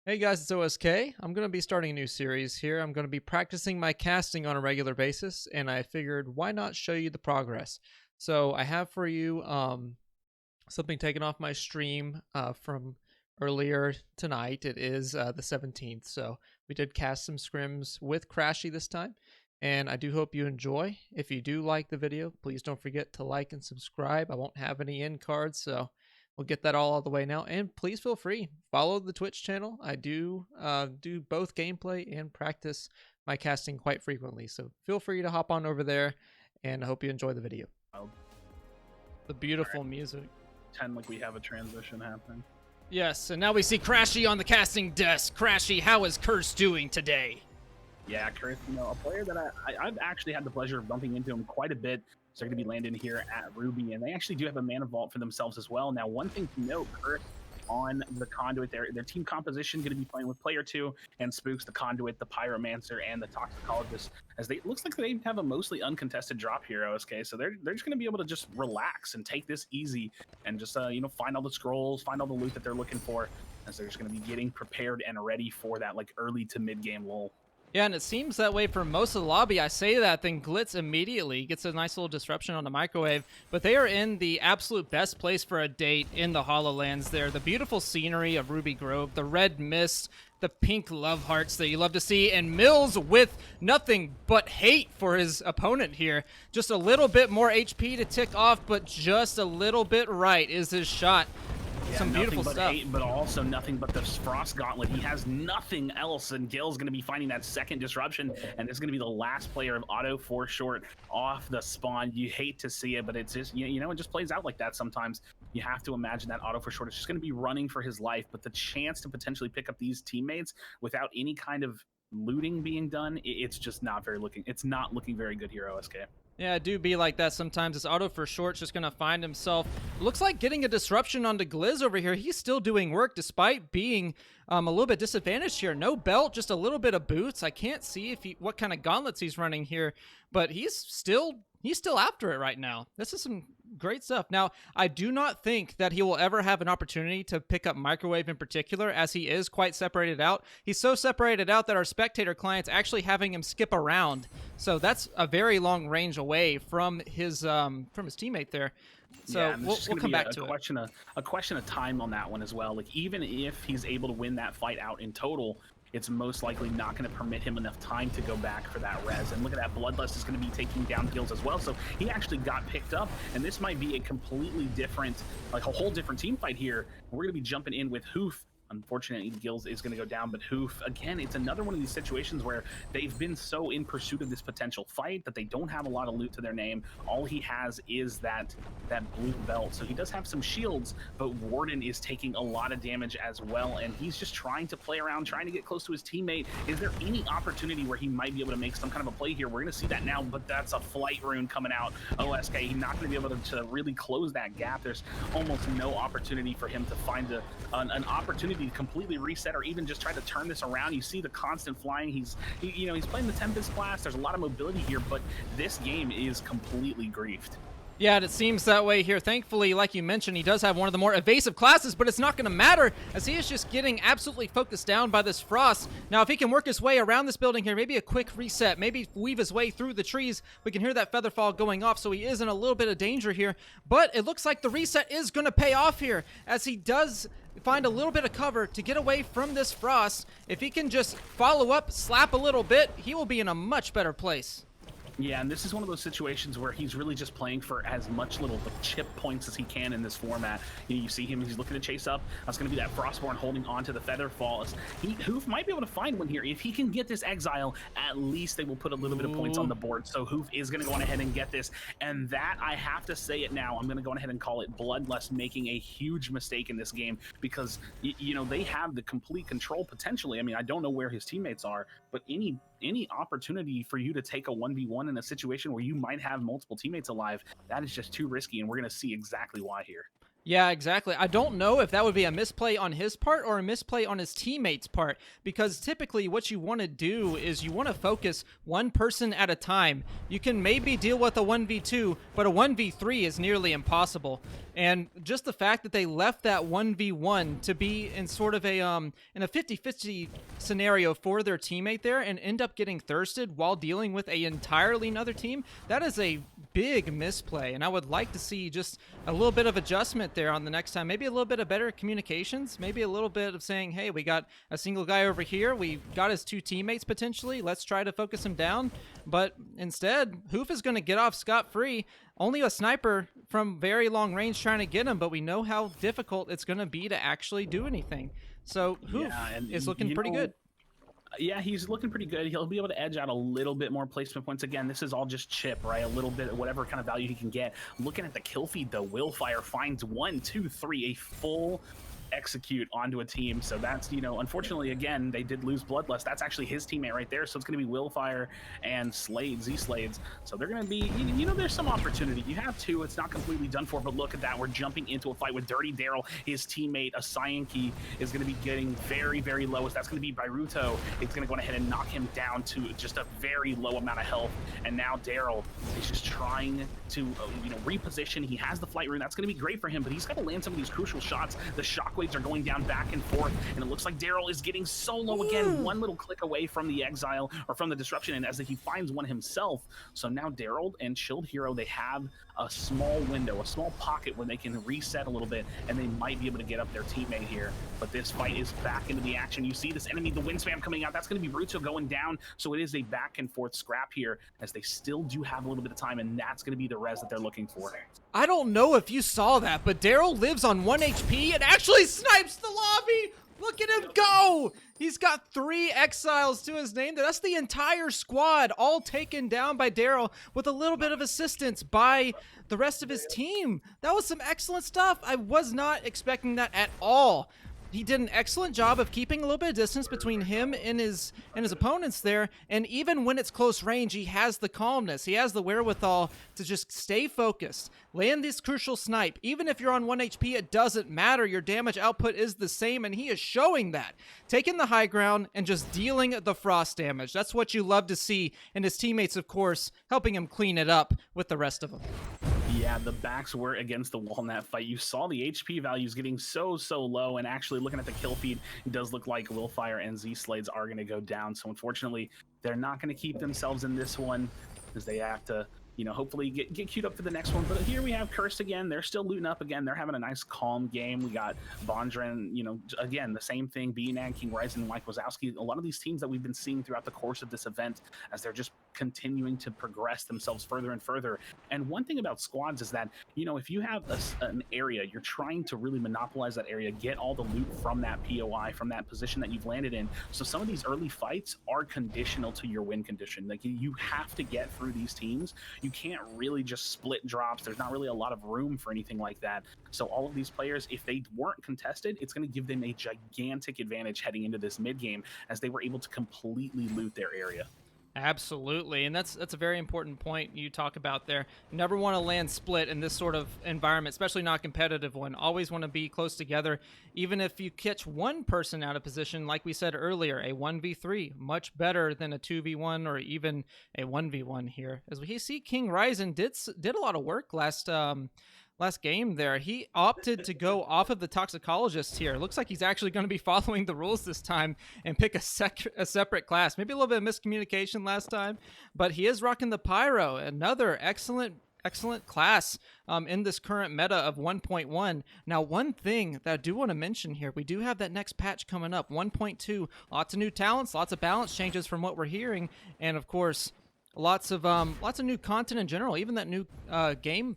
Hey guys, it's OSK. I'm going to be starting a new series here. I'm going to be practicing my casting on a regular basis, and I figured why not show you the progress. So I have for you something taken off my stream from earlier tonight. It is the 17th, so we did cast some scrims with Krashy this time, and I do hope you enjoy. If you do like the video, please don't forget to like and subscribe. I won't have any end cards, so we'll get that all out of the way now. And please feel free, follow the Twitch channel. I do do both gameplay and practice my casting quite frequently, so feel free to hop on over there, and I hope you enjoy the video. The beautiful music. Pretend like we have a transition happening. Yes, and now we see Krashy on the casting desk. Krashy, how is Curse doing today? Yeah, Curse, a player that I've actually had the pleasure of bumping into him quite a bit. So they're going to be landing here at Ruby, and they actually do have a mana vault for themselves as well. Now, one thing to note, Curse on the Conduit, their team composition going to be playing with Player 2 and Spooks, the Conduit, the Pyromancer, and the Toxicologist, as it looks like they have a mostly uncontested drop here, OSK. So they're just going to be able to just relax and take this easy and just find all the scrolls, find all the loot that they're looking for, as they're just going to be getting prepared and ready for that like early to mid game lull. Yeah, and it seems that way for most of the lobby. I say that, then Glitz immediately gets a nice little disruption on the microwave, but they are in the absolute best place for a date in the HoloLands there. The beautiful scenery of Ruby Grove, the red mist, the pink love hearts that you love to see, and Mills with nothing but hate for his opponent here. Just a little bit more HP to tick off, but just a little bit right is his shot. Yeah, some beautiful stuff. Hate, but also nothing but the Frost Gauntlet. He has nothing else, and Gil's going to be finding that second disruption, and this is going to be the last player of Auto for short off the spawn. You hate to see it, but it's just, it just plays out like that sometimes. You have to imagine that Auto for short is just going to be running for his life, but the chance to potentially pick up these teammates without any kind of looting being done, it's just not looking very good here, OSK. Yeah, it do be like that sometimes. This Auto for short's just going to find himself, looks like getting a disruption onto Glizz over here. He's still doing work despite being a little bit disadvantaged here. No belt, just a little bit of boots. I can't see what kind of gauntlets he's running here, but he's still after it right now. This is some great stuff. Now, I do not think that he will ever have an opportunity to pick up Microwave in particular, as he is quite separated out. He's so separated out that our spectator client's actually having him skip around. So that's a very long range away from his teammate there. So yeah, we'll come back to a question of time on that one as well. Like, even if he's able to win that fight out in total, it's most likely not going to permit him enough time to go back for that res. And look at that, Bloodlust is going to be taking down Gills as well. So he actually got picked up, and this might be a completely different, like a whole different team fight here. We're going to be jumping in with Hoof. Unfortunately, Gills is going to go down, but Hoof, again, it's another one of these situations where they've been so in pursuit of this potential fight that they don't have a lot of loot to their name. All he has is that blue belt. So he does have some shields, but Warden is taking a lot of damage as well, and he's just trying to play around, trying to get close to his teammate. Is there any opportunity where he might be able to make some kind of a play here? We're going to see that now, but that's a flight rune coming out. OSK, he's not going to be able to really close that gap. There's almost no opportunity for him to find an opportunity to completely reset or even just try to turn this around. You see the constant flying. He's playing the Tempest class. There's a lot of mobility here, but this game is completely griefed. Yeah, and it seems that way here. Thankfully, like you mentioned, he does have one of the more evasive classes, but it's not going to matter as he is just getting absolutely focused down by this Frost. Now, if he can work his way around this building here, maybe a quick reset, maybe weave his way through the trees, we can hear that Featherfall going off, so he is in a little bit of danger here. But it looks like the reset is going to pay off here as he does find a little bit of cover to get away from this Frost. If he can just follow up, slap a little bit, he will be in a much better place. Yeah, and this is one of those situations where he's really just playing for as much little chip points as he can in this format. You see him, he's looking to chase up. That's going to be that Frostborn holding on to the Featherfall. Hoof might be able to find one here. If he can get this Exile, at least they will put a little bit of points on the board. So Hoof is going to go on ahead and get this. And that, I have to say it now, I'm going to go on ahead and call it Bloodlust making a huge mistake in this game because, they have the complete control potentially. I mean, I don't know where his teammates are, but any opportunity for you to take a 1v1 in a situation where you might have multiple teammates alive, that is just too risky, and we're going to see exactly why here. Yeah, exactly. I don't know if that would be a misplay on his part or a misplay on his teammates' part, because typically what you want to do is you want to focus one person at a time. You can maybe deal with a 1v2, but a 1v3 is nearly impossible. And just the fact that they left that 1v1 to be in sort of a in a 50-50 scenario for their teammate there and end up getting thirsted while dealing with a entirely another team, that is a big misplay. And I would like to see just a little bit of adjustment there on the next time. Maybe a little bit of better communications. Maybe a little bit of saying, hey, we got a single guy over here. We got his two teammates potentially. Let's try to focus him down. But instead, Hoof is going to get off scot-free. Only a sniper from very long range trying to get him, but we know how difficult it's going to be to actually do anything. So Hoof is looking pretty good. Yeah, he's looking pretty good. He'll be able to edge out a little bit more placement points. Again, this is all just chip, right? A little bit, whatever kind of value he can get. Looking at the kill feed, though, Willfire finds 1, 2, 3, a full execute onto a team. So that's, unfortunately, again, they did lose Bloodlust. That's actually his teammate right there. So it's going to be Willfire and Slade, Z-Slades. So they're going to be, there's some opportunity. You have two. It's not completely done for, but look at that. We're jumping into a fight with Dirty Daryl. His teammate, a Cyanky, is going to be getting very, very low. That's going to be Bairuto. It's going to go ahead and knock him down to just a very low amount of health. And now Daryl is just trying to, reposition. He has the flight rune. That's going to be great for him, but he's got to land some of these crucial shots. The shockwaves are going down back and forth, and it looks like Daryl is getting so low again, one little click away from the exile or from the disruption, and as he finds one himself. So now Daryl and Shield Hero, they have a small window, a small pocket where they can reset a little bit, and they might be able to get up their teammate here. But this fight is back into the action. You see this enemy, the wind spam coming out. That's going to be Ruto going down. So it is a back and forth scrap here, as they still do have a little bit of time, and that's going to be the res that they're looking for. I don't know if you saw that, but Daryl lives on 1 HP and actually snipes the lobby. Look at him go! He's got 3 exiles to his name. That's the entire squad, all taken down by Daryl with a little bit of assistance by the rest of his team. That was some excellent stuff. I was not expecting that at all. He did an excellent job of keeping a little bit of distance between him and his opponents there, and even when it's close range, he has the calmness. He has the wherewithal to just stay focused, land this crucial snipe. Even if you're on 1 HP, it doesn't matter. Your damage output is the same, and he is showing that. Taking the high ground and just dealing the frost damage. That's what you love to see, and his teammates, of course, helping him clean it up with the rest of them. Yeah, the backs were against the wall in that fight. You saw the HP values getting so low, and actually looking at the kill feed, it does look like Willfire and Z-Slades are going to go down. So unfortunately, they're not going to keep themselves in this one, as they have to, hopefully get queued up for the next one. But here we have Cursed again. They're still looting up again. They're having a nice calm game. We got Vondren, again, the same thing. B-Nag, King Ryzen, Mike Wazowski. A lot of these teams that we've been seeing throughout the course of this event, as they're just continuing to progress themselves further and further. And one thing about squads is that, if you have an area, you're trying to really monopolize that area, get all the loot from that POI, from that position that you've landed in. So some of these early fights are conditional to your win condition. Like, you have to get through these teams. You can't really just split drops. There's not really a lot of room for anything like that. So all of these players, if they weren't contested, it's going to give them a gigantic advantage heading into this mid game, as they were able to completely loot their area. Absolutely, and that's a very important point you talk about there. You never want to land split in this sort of environment, especially not a competitive one. Always want to be close together, even if you catch one person out of position. Like we said earlier, a 1v3, much better than a 2v1 or even a 1v1 here. As we see, King Ryzen did a lot of work last game there. He opted to go off of the toxicologist here. Looks like he's actually going to be following the rules this time and pick a separate class. Maybe a little bit of miscommunication last time, but he is rocking the pyro. Another excellent class in this current meta of 1.1. Now, one thing that I do want to mention here, we do have that next patch coming up, 1.2. Lots of new talents, lots of balance changes from what we're hearing, and of course, lots of new content in general, even that new game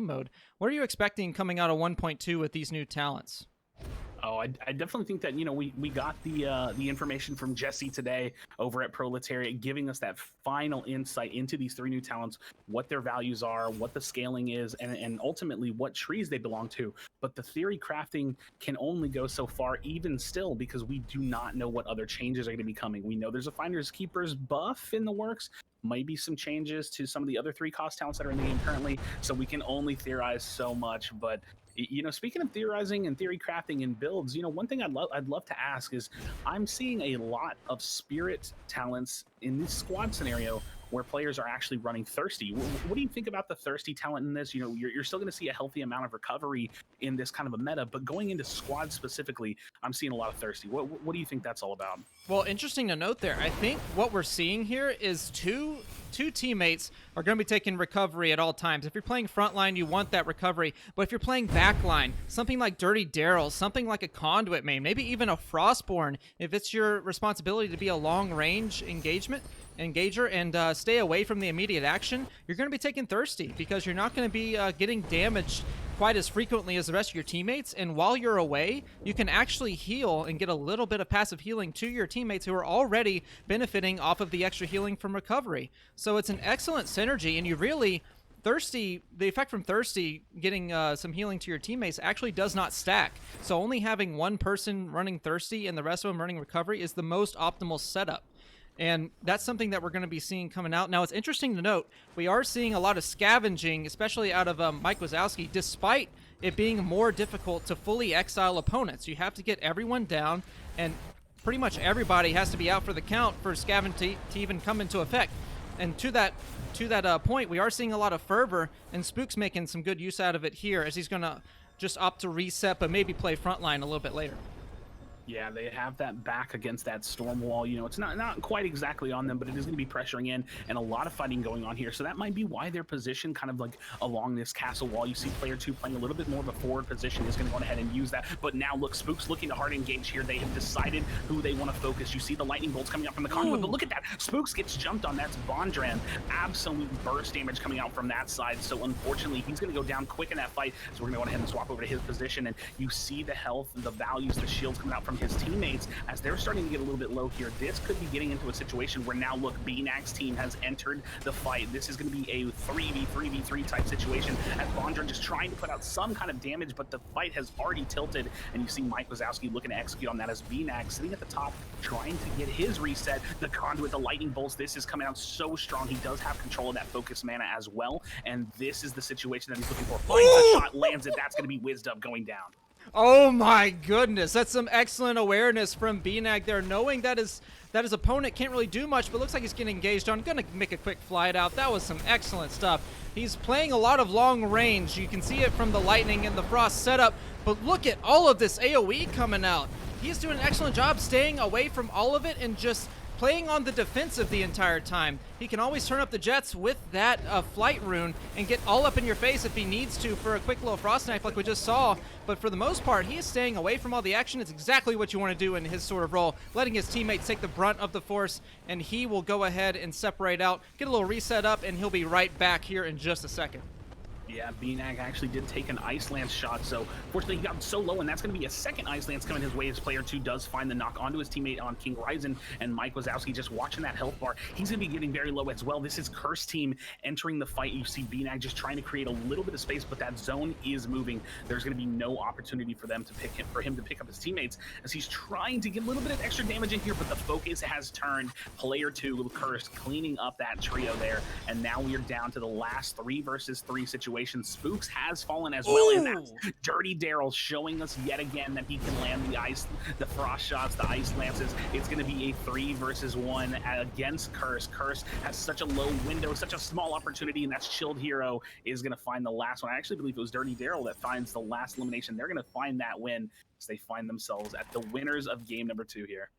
mode. What are you expecting coming out of 1.2 with these new talents? Oh, I definitely think that, we got the information from Jesse today over at Proletariat, giving us that final insight into these 3 new talents, what their values are, what the scaling is, and ultimately what trees they belong to. But the theory crafting can only go so far, even still, because we do not know what other changes are going to be coming. We know there's a Finders Keepers buff in the works, might be some changes to some of the other 3 cost talents that are in the game currently, so we can only theorize so much. But Speaking of theorizing and theory crafting and builds, one thing I'd love to ask is I'm seeing a lot of spirit talents in this squad scenario where players are actually running thirsty. What do you think about the thirsty talent in this? You're still going to see a healthy amount of recovery in this kind of a meta, but going into squad specifically, I'm seeing a lot of thirsty. What do you think that's all about? Well, interesting to note there. I think what we're seeing here is two teammates are going to be taking recovery at all times. If you're playing frontline, you want that recovery. But if you're playing backline, something like Dirty Daryl, something like a Conduit main, maybe even a Frostborn, if it's your responsibility to be a long-range engager and stay away from the immediate action, you're going to be taking thirsty because you're not going to be getting damaged quite as frequently as the rest of your teammates, and while you're away, you can actually heal and get a little bit of passive healing to your teammates who are already benefiting off of the extra healing from recovery. So it's an excellent synergy, and you really the effect from thirsty getting some healing to your teammates actually does not stack. So only having one person running thirsty and the rest of them running recovery is the most optimal setup. And that's something that we're going to be seeing coming out. Now, it's interesting to note, we are seeing a lot of scavenging, especially out of Mike Wazowski, despite it being more difficult to fully exile opponents. You have to get everyone down, and pretty much everybody has to be out for the count for scavenging to even come into effect. And to that point, we are seeing a lot of fervor, and Spook's making some good use out of it here, as he's going to just opt to reset, but maybe play frontline a little bit later. Yeah, they have that back against that storm wall. It's not quite exactly on them, but it is going to be pressuring in, and a lot of fighting going on here. So that might be why their position kind of like along this castle wall. You see player 2 playing a little bit more of a forward position, is going to go ahead and use that. But now look, Spook's looking to hard engage here. They have decided who they want to focus. You see the lightning bolts coming up from the conduit, but look at that. Spooks gets jumped on. That's Bondran. Absolute burst damage coming out from that side. So unfortunately, he's going to go down quick in that fight. So we're going to go ahead and swap over to his position, and you see the health, the values, the shields coming out from his teammates as they're starting to get a little bit low here. This could be getting into a situation where now look, BNAG's team has entered the fight. This is going to be a 3v3v3 type situation as Bondra just trying to put out some kind of damage, but the fight has already tilted, and you see Mike Wazowski looking to execute on that as BNAG sitting at the top trying to get his reset. The conduit, the lightning bolts, this is coming out so strong. He does have control of that focus mana as well, and this is the situation that he's looking for. Finds the shot, lands it. That's going to be Wisdom going down. Oh my goodness, that's some excellent awareness from BNAG there, knowing that his opponent can't really do much, but looks like he's getting engaged on. Gonna make a quick flight out. That was some excellent stuff. He's playing a lot of long range. You can see it from the lightning and the frost setup, but look at all of this AoE coming out. He's doing an excellent job staying away from all of it and just playing on the defensive the entire time. He can always turn up the jets with that flight rune and get all up in your face if he needs to for a quick little frost knife like we just saw. But for the most part, he is staying away from all the action. It's exactly what you want to do in his sort of role, letting his teammates take the brunt of the force, and he will go ahead and separate out, get a little reset up, and he'll be right back here in just a second. Yeah, BNAG actually did take an Ice Lance shot, so fortunately he got so low, and that's going to be a second Ice Lance coming his way as player 2 does find the knock onto his teammate on King Ryzen, and Mike Wazowski just watching that health bar. He's going to be getting very low as well. This is Curse team entering the fight. You see BNAG just trying to create a little bit of space, but that zone is moving. There's going to be no opportunity for him to pick up his teammates as he's trying to get a little bit of extra damage in here, but the focus has turned. Player 2, little Curse, cleaning up that trio there, and now we are down to the last 3 versus 3 situation. Spooks has fallen as well, and that's Dirty Daryl showing us yet again that he can land the frost shots, the ice lances. It's going to be a 3 versus 1 against Curse. Curse has such a low window, such a small opportunity, and that's Chilled Hero is going to find the last one. I actually believe it was Dirty Daryl that finds the last elimination. They're going to find that win as they find themselves at the winners of game number 2 here.